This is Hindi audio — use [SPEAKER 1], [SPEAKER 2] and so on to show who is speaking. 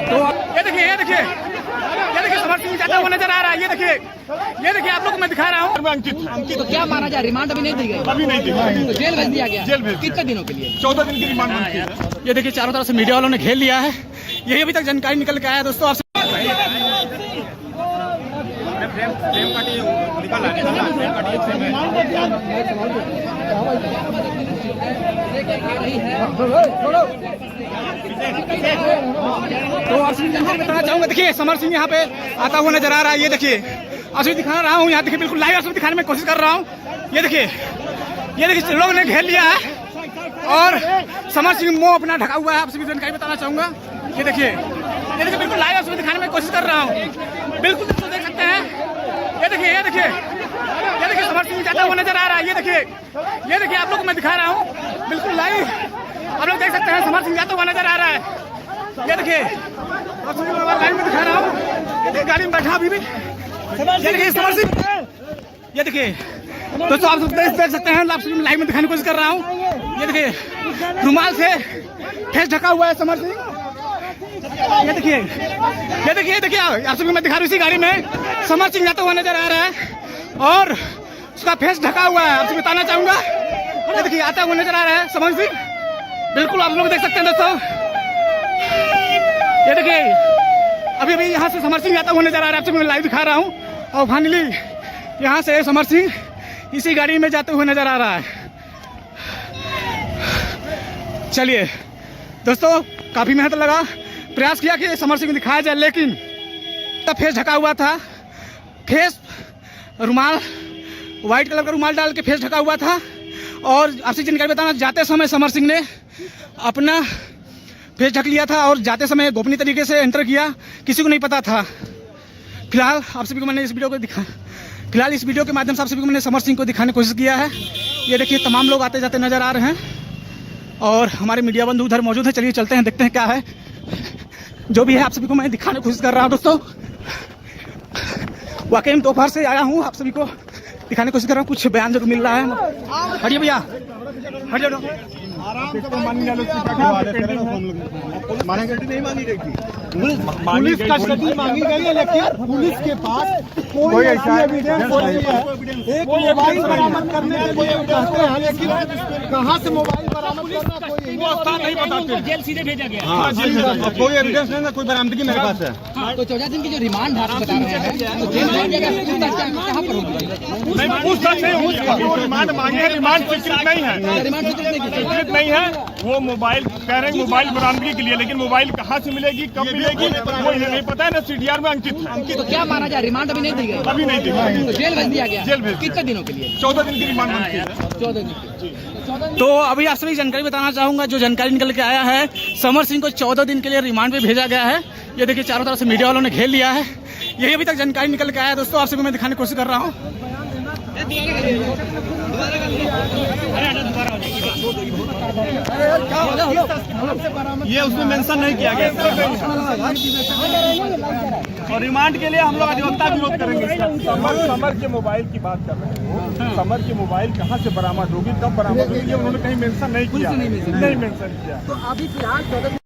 [SPEAKER 1] तो ये देखिए समर सिंह जाता हुआ नजर आ रहा है। ये देखिए आप लोग को मैं दिखा रहा हूँ।
[SPEAKER 2] अंकित तो क्या माना जाए, रिमांड अभी नहीं दी गई?
[SPEAKER 3] अभी नहीं दी गई,
[SPEAKER 2] तो जेल भेज दिया गया।
[SPEAKER 3] जेल भेज
[SPEAKER 2] कितने दिनों के लिए?
[SPEAKER 3] 14 दिन की रिमांड मांगी है।
[SPEAKER 1] ये देखिए चारों तरफ से मीडिया वालों ने घेर लिया है। यही अभी तक जानकारी निकल के आया दोस्तों। आपसे तो आपसे बताना चाहूंगा, देखिए समर सिंह यहाँ पे आता हुआ नजर आ रहा है। ये देखिए असली दिखा रहा हूँ, यहाँ देखिए बिल्कुल लाइव असली दिखाने में कोशिश कर रहा हूँ। ये देखिए लोगों ने घेर लिया है और समर सिंह मुंह अपना ढका हुआ है। आपसे भी जानकारी बताना चाहूंगा। ये देखिए बिल्कुल लाइव असली दिखाने में कोशिश कर रहा हूँ। बिल्कुल देख सकते हैं। ये देखिए समर सिंह जाता हुआ नजर आ रहा है। ये देखिए आप लोग को मैं दिखा रहा हूँ बिल्कुल लाइव। आप लोग देख सकते हैं समर सिंह जाता हुआ नजर आ रहा है। ये देखिए लाइव में दिखा रहा हूँ। गाड़ी में बैठा अभी भी। ये देखिए समर सिंह। ये देखिए दोस्तों आप देख सकते हैं, आप लाइव में दिखाने की कोशिश कर रहा हूँ। ये देखिए रुमाल से फेस ढका हुआ है समर सिंह। ये देखिए आप सभी मैं दिखा रहा हूँ। इसी गाड़ी में समर सिंह जाता हुआ नजर आ रहा है और उसका फेस ढका हुआ है। आपसे बताना चाहूंगा, ये देखिए आता हुआ नजर आ रहा है समर सिंह। बिल्कुल आप लोग देख सकते हैं दोस्तों। ये देखिए अभी यहाँ से समर सिंह जाता हुआ नजर आ रहा है। आपसे मैं लाइव दिखा रहा हूँ और फाइनली यहाँ से समर सिंह इसी गाड़ी में जाते हुए नजर आ रहा है। चलिए दोस्तों, काफी मेहनत लगा, प्रयास किया कि समर सिंह दिखाया जाए, लेकिन तब फेस ढका हुआ था। फेस रुमाल, व्हाइट कलर का रुमाल डाल के फेस ढका हुआ था। और आपसे जानकारी बताना, जाते समय समर सिंह ने अपना फेस ढक लिया था और जाते समय गोपनीय तरीके से एंटर किया, किसी को नहीं पता था। फिलहाल आप सभी को मैंने इस वीडियो के माध्यम से आप सभी को मैंने समर सिंह को दिखाने की कोशिश किया है। ये देखिए तमाम लोग आते जाते नजर आ रहे हैं और हमारे मीडिया बंधु उधर मौजूद है। चलिए चलते हैं, देखते हैं क्या है जो भी है। आप सभी को मैं दिखाने की कोशिश कर रहा हूँ दोस्तों। वाकई में दोपहर से आया हूँ, आप सभी को दिखाने की कोशिश कर रहा हूँ। कुछ बयान जरूर मिल रहा है। हटिए भैया, हटिए।
[SPEAKER 3] पुलिस कस्टडी मांगी गई है, लेकिन पुलिस के पास कोई ऐसा एविडेंस नहीं है। एक मोबाइल बरामद करने के लिए कहते हैं, लेकिन कहाँ से मोबाइल बरामद करना कोई नहीं बताते।
[SPEAKER 2] जेल सीधे भेजा गया।
[SPEAKER 3] कोई एविडेंस नहीं है, कोई बरामदगी मेरे पास है।
[SPEAKER 2] तो 14 दिन की जो रिमांड बता रहे हैं, तो जेल भेज दिया गया, कहाँ पर होगी?
[SPEAKER 3] पूछताछ नहीं होगी। रिमांड मांगे, रिमांड स्वीकृत नहीं है।
[SPEAKER 2] रिमांड
[SPEAKER 3] स्वीकृत नहीं है। वो मोबाइल कह रहे हैं मोबाइल बरामदगी के लिए, लेकिन मोबाइल कहाँ से मिलेगी, कब मिलेगी, वो नहीं पता है ना। सीडीआर में अंकित है।
[SPEAKER 2] तो क्या माना जाए, रिमांड अभी नहीं दी गई?
[SPEAKER 3] अभी नहीं दी गई,
[SPEAKER 2] तो जेल भेज दिया गया।
[SPEAKER 3] जेल भेज
[SPEAKER 2] कितने दिनों के लिए?
[SPEAKER 3] 14 दिन की रिमांड मांगी है।
[SPEAKER 2] 14 दिन की।
[SPEAKER 1] तो अभी आप सभी जानकारी बताना चाहूंगा, जो जानकारी निकल के आया है, समर सिंह को 14 दिन के लिए रिमांड पे भेजा गया है। ये देखिए चारों तरफ से मीडिया वालों ने घेर लिया है। यही अभी तक जानकारी निकल के आया दोस्तों। आप सभी मैं दिखाने की कोशिश कर रहा हूँ।
[SPEAKER 3] ये उसमें मेंशन नहीं किया गया और रिमांड के लिए हम लोग अधिवक्ता विरोध करेंगे। समर के मोबाइल की बात कर रहे हैं। समर की मोबाइल कहाँ से बरामद होगी, कब बरामद होगी, ये उन्होंने कहीं मेंशन नहीं किया। नहीं मेंशन किया।
[SPEAKER 2] तो अभी फिलहाल